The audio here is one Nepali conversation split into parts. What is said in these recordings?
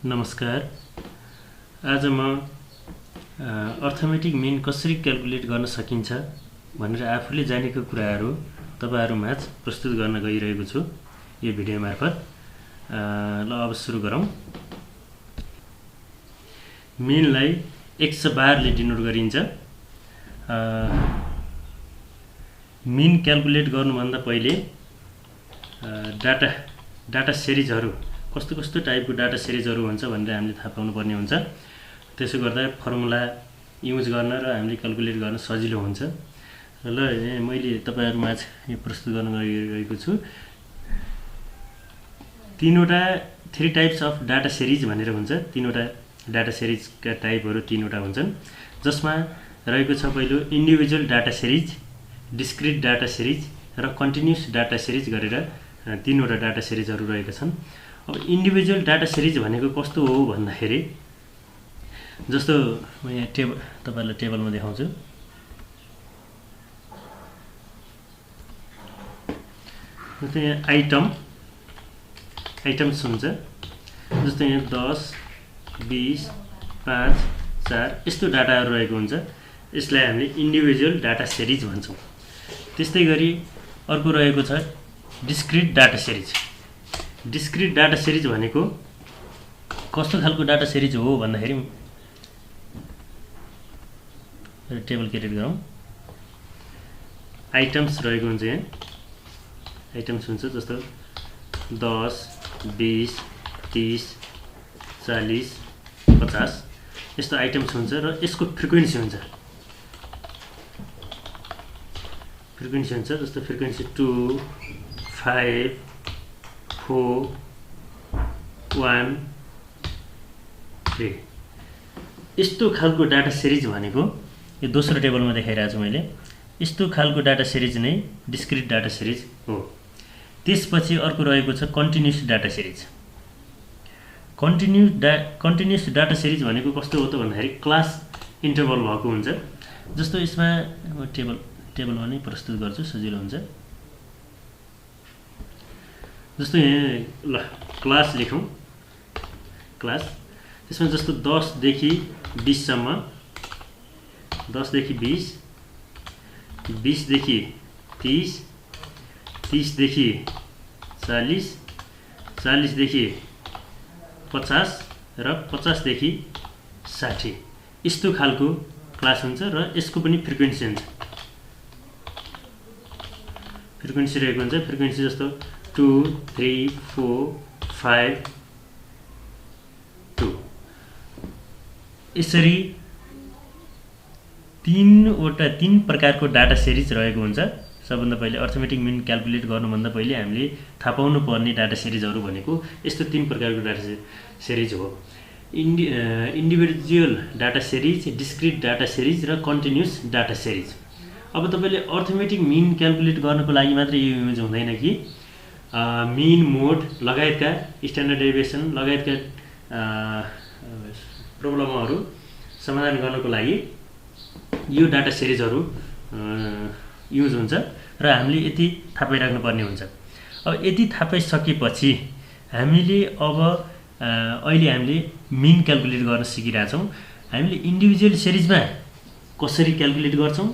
नमस्कार। आज म अर्थमेटिक मिन कसरी क्याल्कुलेट गर्न सकिन्छ भनेर आफूले जानेको कुराहरू तपाईहरुमाझ प्रस्तुत गर्न गइरहेको छु यो भिडियो मार्फत। ल अब सुरु गरौँ। मिनलाई x बारले डिनोट गरिन्छ। मिन क्याल्कुलेट गर्नुभन्दा पहिले डाटा सिरिजहरू कस्तो टाइपको डाटा सिरिजहरू हुन्छ भनेर हामीले थाहा पाउनु पर्ने हुन्छ। त्यसो गर्दा फर्मुला युज गर्न र हामीले क्याल्कुलेट गर्न सजिलो हुन्छ। ल मैले तपाईहरुमाझ यो प्रस्तुत गर्न गइरहेको छु। तीनवटा three types of data series भनेर हुन्छ। तीनवटा डाटा सिरिजका टाइपहरू तीनवटा हुन्छन्, जसमा रहेको छ पहिलो individual data series, discrete data series र कन्टिन्युअस डाटा सिरिज गरेर तीनवटा डाटा सिरिजहरू रहेका छन्। अब इन्डिभिजुअल डाटा सिरिज भनेको कस्तो हो भन्दाखेरि जस्तो म यहाँ तपाईहरुलाई टेबलमा देखाउँछु। जस्तो यहाँ आइटम्स हुन्छ। जस्तो यहाँ 10, 20, 5, 4 यस्तो डाटाहरू रहेको हुन्छ। यसलाई हामीले इन्डिभिजुअल डाटा सिरिज भन्छौँ। त्यस्तै गरी अर्को रहेको छ discrete data series. Discrete data series भनेको कस्तो खालको डाटा सिरिज हो भन्दाखेरि टेबल क्रिएट गरौँ। आइटम्स रहेको हुन्छ। यहाँ आइटम्स हुन्छ जस्तो 10, 20, 30, 40, 50 यस्तो आइटम्स हुन्छ र यसको फ्रिक्वेन्सी हुन्छ। जस्तो फ्रिक्वेन्सी 2, 5, 4, 1, 3 यस्तो खालको डाटा सिरिज भनेको यो दोस्रो टेबलमा देखाइरहेको छु मैले। यस्तो खालको डाटा सिरिज नै डिस्क्रिट डाटा सिरिज हो। त्यसपछि अर्को रहेको छ continuous data series. Continuous data series भनेको कस्तो हो त भन्दाखेरि क्लास इन्टरभल भएको हुन्छ। जस्तो यसमा म टेबलमा नै प्रस्तुत गर्छु, सजिलो हुन्छ। जस्तो यहाँ ल क्लास लेखौँ। क्लास त्यसमा जस्तो 10 देखि 20 सम्म, 10 देखि 20, 20 देखि 30, 30 देखि 40, 40 देखि 50 र 50 देखि 60 यस्तो खालको क्लास हुन्छ र यसको पनि फ्रिक्वेन्सी हुन्छ। फ्रिक्वेन्सी रहेको हुन्छ। फ्रिक्वेन्सी जस्तो 2, 3, 4, 5, 2 यसरी तीन प्रकारको डाटा सिरिज रहेको हुन्छ। सबभन्दा पहिले अर्थमेटिक मिन क्याल्कुलेट गर्नुभन्दा पहिले हामीले थाहा पाउनु पर्ने डाटा सिरिजहरू भनेको यस्तो तीन प्रकारको डाटा सिरिज हो। Individual data series, discrete data series र कन्टिन्युअस डाटा सिरिज। अब तपाईले अर्थमेटिक मिन क्याल्कुलेट गर्नको लागि मात्र यो युज हुँदैन कि मिन, मोड लगायतका स्ट्यान्डर्ड डेभिएसन लगायतका प्रब्लमहरू समाधान गर्नको लागि यो डाटा सिरिजहरू युज हुन्छ र हामीले यति थाहा पाइराख्नु पर्ने हुन्छ। अब यति थाहा पाइसकेपछि हामीले अहिले हामीले मिन क्याल्कुलेट गर्न सिकिरहेछौँ। हामीले इन्डिभिजुअल सिरिजमा कसरी क्याल्कुलेट गर्छौँ,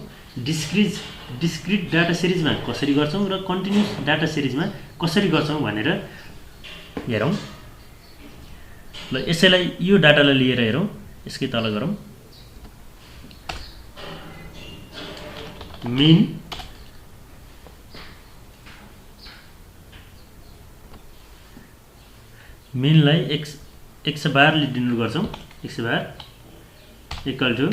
डिस्क्रिट डाटा सिरिजमा कसरी गर्छौँ र कन्टिन्युअस डाटा सिरिजमा कसरी गर्छौँ भनेर हेरौँ। ल यसैलाई यो डाटालाई लिएर हेरौँ। यसकै तल गरौँ। मिनलाई x बारले डिनोट गर्छौँ। x bar equal to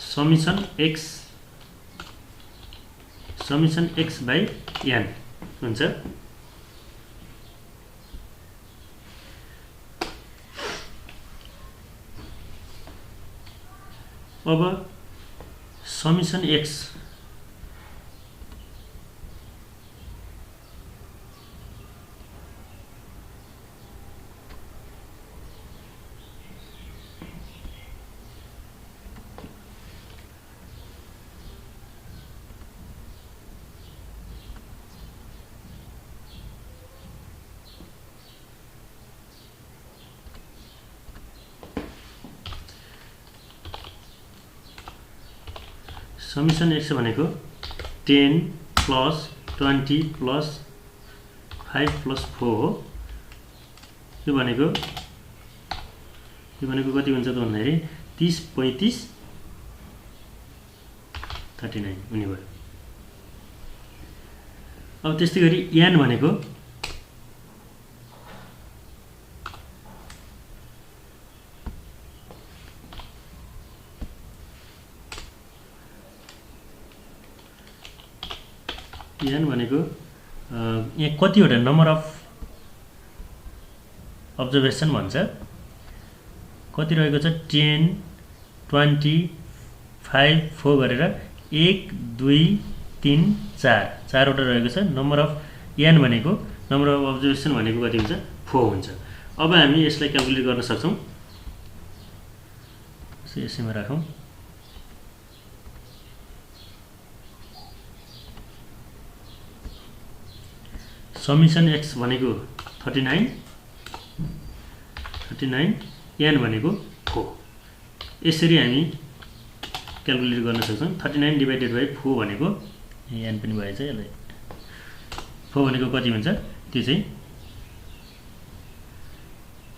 summation x by n हुन्छ। अब समेसन x समेसन x भनेको 10 प्लस 20 प्लस 5 प्लस 4 हो। यो भनेको कति हुन्छ त भन्दाखेरि 30 35 39 हुने भयो। अब त्यस्तै गरी n भनेको यहाँ कतिवटा नम्बर अफ अब्जर्भेसन भन्छ, कति रहेको छ 10 20 5 4 गरेर 1 2 3 4 चारवटा रहेको छ। नम्बर अफ n भनेको नम्बर अफ अब्जर्भेसन भनेको कति हुन्छ 4 हुन्छ। अब हामी यसलाई क्याल्कुलेट गर्न सक्छौं। यसैमा राखौं। समेसन x भनेको 39 n भनेको 4। यसरी हामी क्याल्कुलेट गर्न सक्छौं। 39 डिभाइडेड बाइ 4 भनेको n पनि भएछ, यसलाई 4 भनेको कति हुन्छ त्यो चाहिँ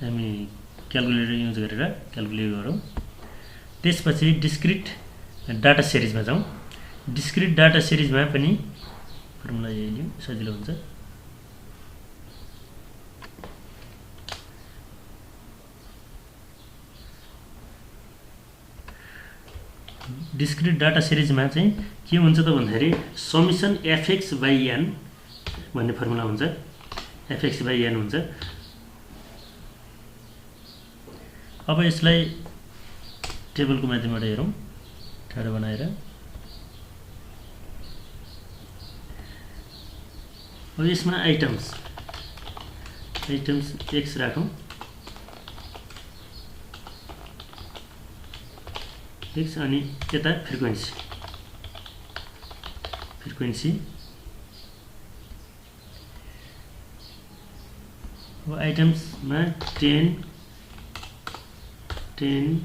हामी क्याल्कुलेटर युज गरेर क्याल्कुलेट गरौँ। त्यसपछि डिस्क्रिट डाटा सिरिजमा जाउँ। डिस्क्रिट डाटा सिरिजमा पनि फर्मुला यही लियौँ, सजिलो हुन्छ। डिस्क्रिट डाटा सिरिजमा चाहिँ के हुन्छ त भन्दाखेरि समेसन fx बाइ n भन्ने फर्मुला हुन्छ। fx बाइ n हुन्छ। अब यसलाई टेबलको माध्यमबाट हेरौँ, ठाडो बनाएर। अब यसमा आइटम्स x राखौँ। x अनि यता फ्रिक्वेन्सी। अब आइटम्समा 10 20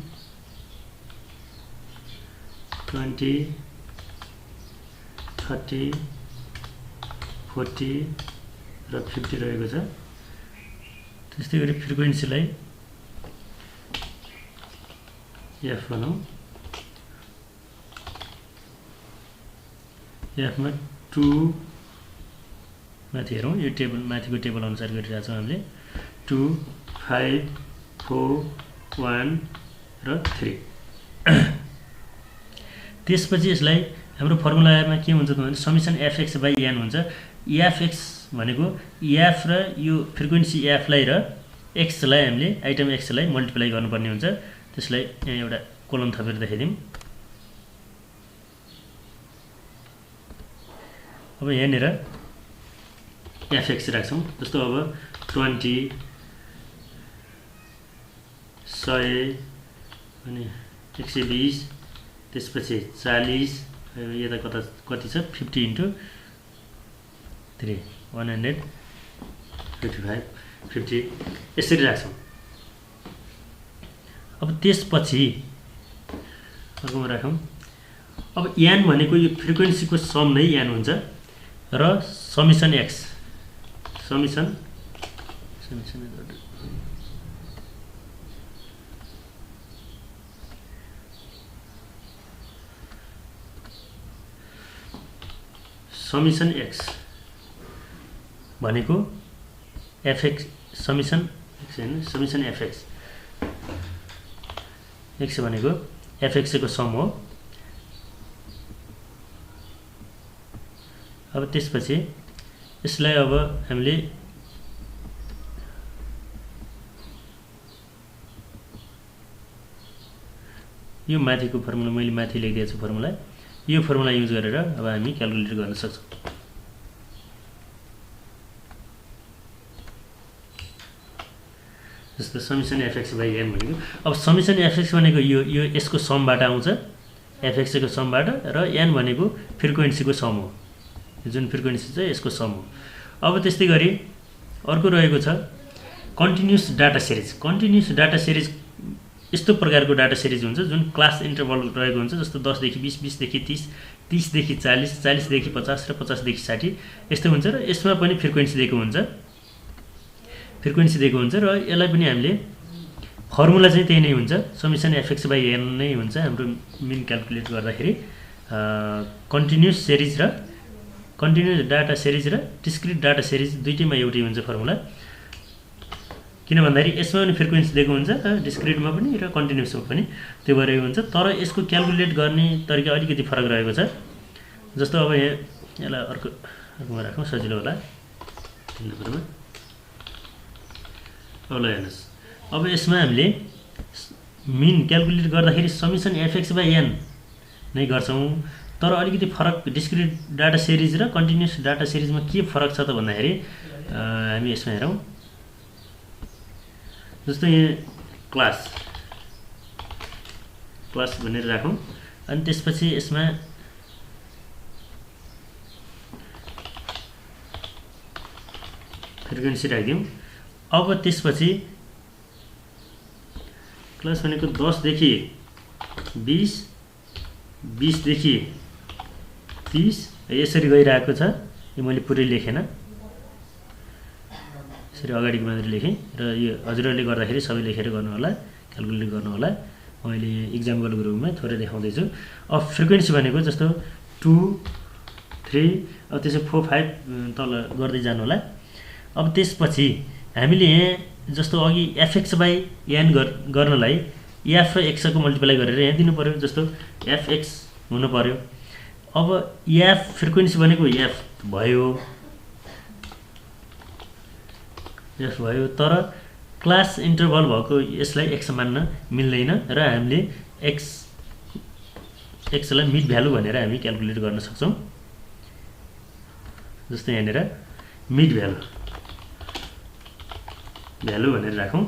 30 40 र 50 रहेको छ। त्यस्तै गरी फ्रिक्वेन्सीलाई f बनाऊ। f मा 2 माथि हेरौँ। यो टेबल माथिको टेबल अनुसार गरिरहेको छौँ हामीले। 2 5 4 1 र 3। त्यसपछि यसलाई हाम्रो फर्मुलामा के हुन्छ त भने समेसन fx बाइ n हुन्छ। fx भनेको f र यो फ्रिक्वेन्सी f लाई र x लाई हामीले आइटम x लाई मल्टिप्लाई गर्नुपर्ने हुन्छ। त्यसलाई यहाँ एउटा कोलम थपेर देखाइदिउँ। अब यहाँनिर fx राख्छौँ। जस्तो अब 20 100 अनि 120, त्यसपछि 40, यता कति छ 50 इन्टु 3 155 50 यसरी राख्छौँ। अब त्यसपछि अर्कोमा राखौँ। अब n भनेको यो फ्रिक्वेन्सीको सम नै n हुन्छ र समेसन x समेसन x भनेको fx समेसन x हैन, समेसन fx x भनेको fx को सम हो। अब त्यसपछि यसलाई अब हामीले यो माथिको फर्मुला मैले माथि लेखिदिएको छु फर्मुला, यो फर्मुला युज गरेर अब हामी क्याल्कुलेट गर्न सक्छौं। जस्तो समेसन fx बाइ n भनेको अब समेसन fx भनेको यो यसको समबाट आउँछ, fx को समबाट, र n भनेको फ्रिक्वेन्सीको सम हो। जुन फ्रिक्वेन्सी छ यसको सम हो। अब त्यस्तै गरी अर्को रहेको छ continuous data series. Continuous data series यस्तो प्रकारको डाटा सिरिज हुन्छ जुन क्लास इन्टरभल रहेको हुन्छ, जस्तो 10 देखि 20, 20 देखि 30, 30 देखि 40, 40 देखि 50 र 50 देखि 60 यस्तो हुन्छ र यसमा पनि फ्रिक्वेन्सी दिएको हुन्छ, र यसलाई पनि हामीले फर्मुला चाहिँ त्यही नै हुन्छ, समेसन fx/n नै हुन्छ हाम्रो मिन क्याल्कुलेट गर्दाखेरि। कन्टिन्युस सिरिज र कन्टिन्युस डाटा सिरिज र डिस्क्रिट डाटा सिरिज दुईटैमा एउटै हुन्छ फर्मुला, किन भन्दाखेरि यसमा पनि फ्रिक्वेन्सी दिएको हुन्छ डिस्क्रिटमा पनि र कन्टिन्युसमा पनि त्यो भएर हुन्छ, तर यसको क्याल्कुलेट गर्ने तरिका अलिकति फरक रहेको छ। जस्तो अब यहाँ यसलाई अर्कोमा राखौँ सजिलो होला नम्बरमा। अब ल हेर्नुहोस्, अब यसमा हामीले मिन क्याल्कुलेट गर्दाखेरि समेसन fx/n नै गर्छौँ, तर अलिकति फरक डिस्क्रिट डाटा सिरिज र कन्टिन्युस डाटा सिरिजमा के फरक छ त भन्दाखेरि हामी यसमा हेरौँ। जस्तो यहाँ क्लास भनेर राखौँ, अनि त्यसपछि यसमा फ्रिक्वेन्सी राखिदिउँ। अब त्यसपछि क्लास भनेको 10 देखि 20, 20 देखि 30 यसरी गइरहेको छ। यो मैले पुरै लेखेन, यसरी अगाडिको मात्रै लेखेँ र यो हजुरहरूले गर्दाखेरि सबै लेखेर गर्नु होला, क्याल्कुलेट गर्नु होला। मैले इक्जाम्पलको रूपमा थोरै देखाउँदैछु। अब फ्रिक्वेन्सी भनेको जस्तो 2, 3 अब त्यसो 4, 5 तल गर्दै जानु होला। अब त्यसपछि हामीले यहाँ जस्तो अघि fx/n गर्नलाई f र x को मल्टिप्लाई गरेर यहाँ दिनु पर्यो, जस्तो fx हुनु पर्यो। अब f फ्रिक्वेन्सी भनेको f भयो, तर क्लास इन्टरभल भएको यसलाई x मान्न मिल्दैन र हामीले x लाई मिड भ्यालु भनेर हामी क्याल्कुलेट गर्न सक्छौँ। जस्तो यहाँनिर मिड भ्यालु भनेर राखौँ,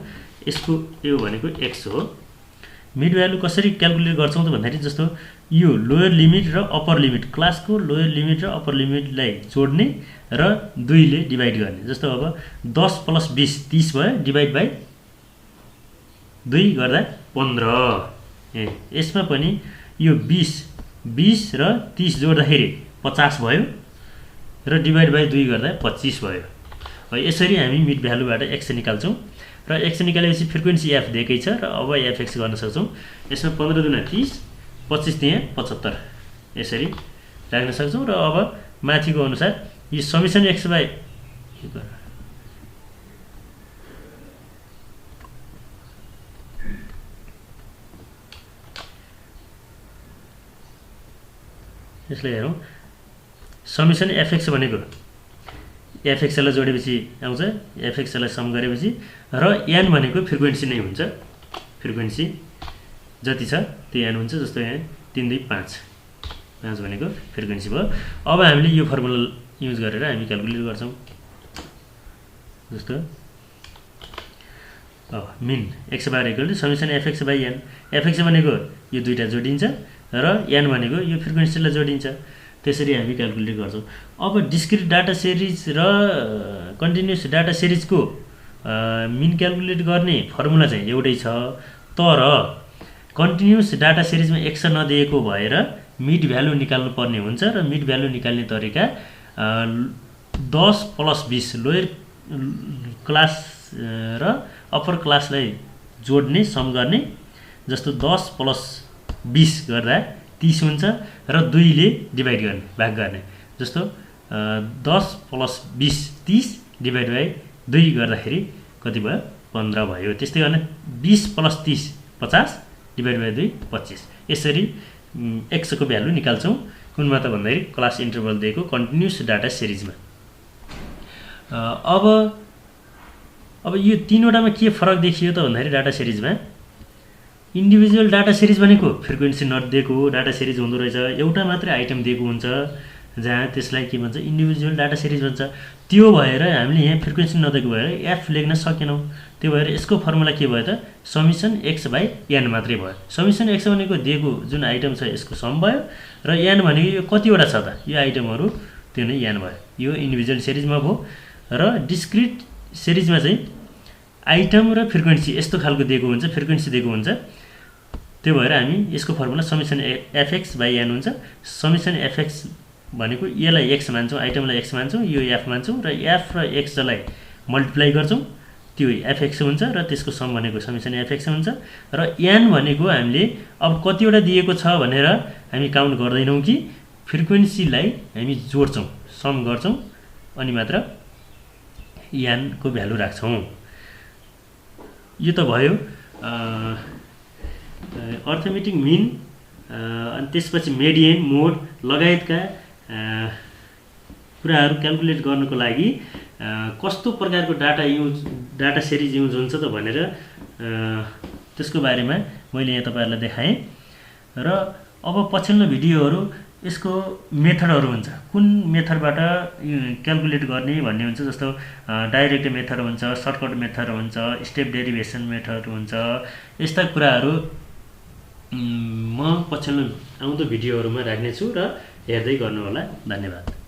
यसको यो भनेको x हो। मिड भ्यालु कसरी क्याल्कुलेट गर्छौँ त भन्दाखेरि जस्तो यो लोयर लिमिट र अप्पर लिमिट, क्लासको लोयर लिमिट र अप्पर लिमिटलाई जोड्ने र 2 ले डिभाइड गर्ने। जस्तो अब 10 + 20 30 भयो, डिभाइड बाइ 2 गर्दा 15। यसमा पनि यो 20 र 30 जोड्दाखेरि 50 भयो र डिभाइड बाइ 2 गर्दा 25 भयो। यसरी हामी मिड भ्यालुबाट x निकाल्छौँ र x निकालेपछि फ्रिक्वेन्सी f दिएकै छ र अब fx गर्न सक्छौँ। यसमा 15 दुना 30, 25 त्यहाँ 75 यसरी राख्न सक्छौँ। र अब माथिको अनुसार यो समेसन x/n यसलाई हेरौँ। समेसन fx भनेको fx लाई जोडेपछि आउँछ, fx लाई सम गरेपछि, र n भनेको फ्रिक्वेन्सी नै हुन्छ, फ्रिक्वेन्सी जति छ त्यो n हुन्छ। जस्तो यहाँ 3, 2, 5 भनेको फ्रिक्वेन्सी भयो। अब हामीले यो फर्मुला युज गरेर हामी क्याल्कुलेट गर्छौँ। जस्तो mean x bar equal to summation fx/n, fx भनेको यो दुईटा जोडिन्छ र n भनेको यो फ्रिक्वेन्सीलाई जोडिन्छ, त्यसरी हामी क्याल्कुलेट गर्छौँ। अब डिस्क्रिट डाटा सिरिज र कन्टिन्युस डाटा सिरिजको मिन क्याल्कुलेट गर्ने फर्मुला चाहिँ एउटै छ, तर कन्टिन्युस डाटा सिरिजमा x नदिएको भएर मिड भ्यालु निकाल्नु पर्ने हुन्छ र मिड भ्यालु निकाल्ने तरिका 10 + 20 लोयर क्लास र अप्पर क्लासलाई जोड्ने, सम गर्ने। जस्तो 10 + 20 गर्दा 30 हुन्छ र 2 ले डिभाइड गर्ने, भाग गर्ने। जस्तो 10 + 20 30 डिभाइड बाइ 2 गर्दाखेरि कति भयो 15 भयो। त्यस्तै गर्ने 20 + 30 50 डिभाइड बाइ 2 25। यसरी x को भ्यालु निकाल्छौँ। कुनमा त भन्दाखेरि क्लास इन्टरभल दिएको कन्टिन्युस डाटा सिरिजमा। अब यो तीनवटामा के फरक देखियो त भन्दाखेरि डाटा सिरिजमा इन्डिभिजुअल डाटा सिरिज भनेको फ्रिक्वेन्सी नदिएको डाटा सिरिज हुँदो रहेछ, एउटा मात्रै आइटम दिएको हुन्छ जहाँ त्यसलाई के भन्छ इन्डिभिजुअल डाटा सिरिज भन्छ। त्यो भएर हामीले यहाँ फ्रिक्वेन्सी नदिएको भएर f लेख्न सकेनौँ। त्यो भएर यसको फर्मुला के भयो त समेसन x/n मात्रै भयो। समेसन x भनेको दिएको जुन आइटम छ यसको सम भयो र n भनेको यो कतिवटा छ त यो आइटमहरू त्यो नै n भयो। यो इन्डिभिजुअल सिरिजमा भयो र डिस्क्रिट सिरिजमा चाहिँ आइटम र फ्रिक्वेन्सी यस्तो खालको दिएको हुन्छ, फ्रिक्वेन्सी दिएको हुन्छ। त्यो भएर हामी यसको formula summation f x by n हुन्छ। समेसन एफएक्स भनेको यसलाई एक्स मान्छौँ, आइटमलाई एक्स मान्छौँ, यो एफ मान्छौँ र एफ र एक्सलाई मल्टिप्लाई गर्छौँ, त्यो एफएक्स हुन्छ र त्यसको सम भनेको समेसन एफएक्स हुन्छ। र एन भनेको हामीले अब कतिवटा दिएको छ भनेर हामी काउन्ट गर्दैनौँ कि फ्रिक्वेन्सीलाई हामी जोड्छौँ, सम गर्छौँ अनि मात्र एनको भ्यालु राख्छौँ। यो त भयो अर्थमेटिक मिन अनि त्यसपछि मेडियन, मोड लगायतका कुराहरू क्याल्कुलेट गर्नको लागि कस्तो प्रकारको डाटा सिरिज युज हुन्छ त भनेर त्यसको बारेमा मैले यहाँ तपाईँहरूलाई देखाएँ। र अब पछिल्लो भिडियोहरू यसको मेथडहरू हुन्छ, कुन मेथडबाट क्याल्कुलेट गर्ने भन्ने हुन्छ। जस्तो डाइरेक्ट मेथड हुन्छ, सर्टकट मेथड हुन्छ, स्टेप डेरिभेसन मेथड हुन्छ। यस्ता कुराहरू म पछिल्लो आउँदो भिडियोहरूमा राख्नेछु र हेर्दै गर्नुहोला। धन्यवाद।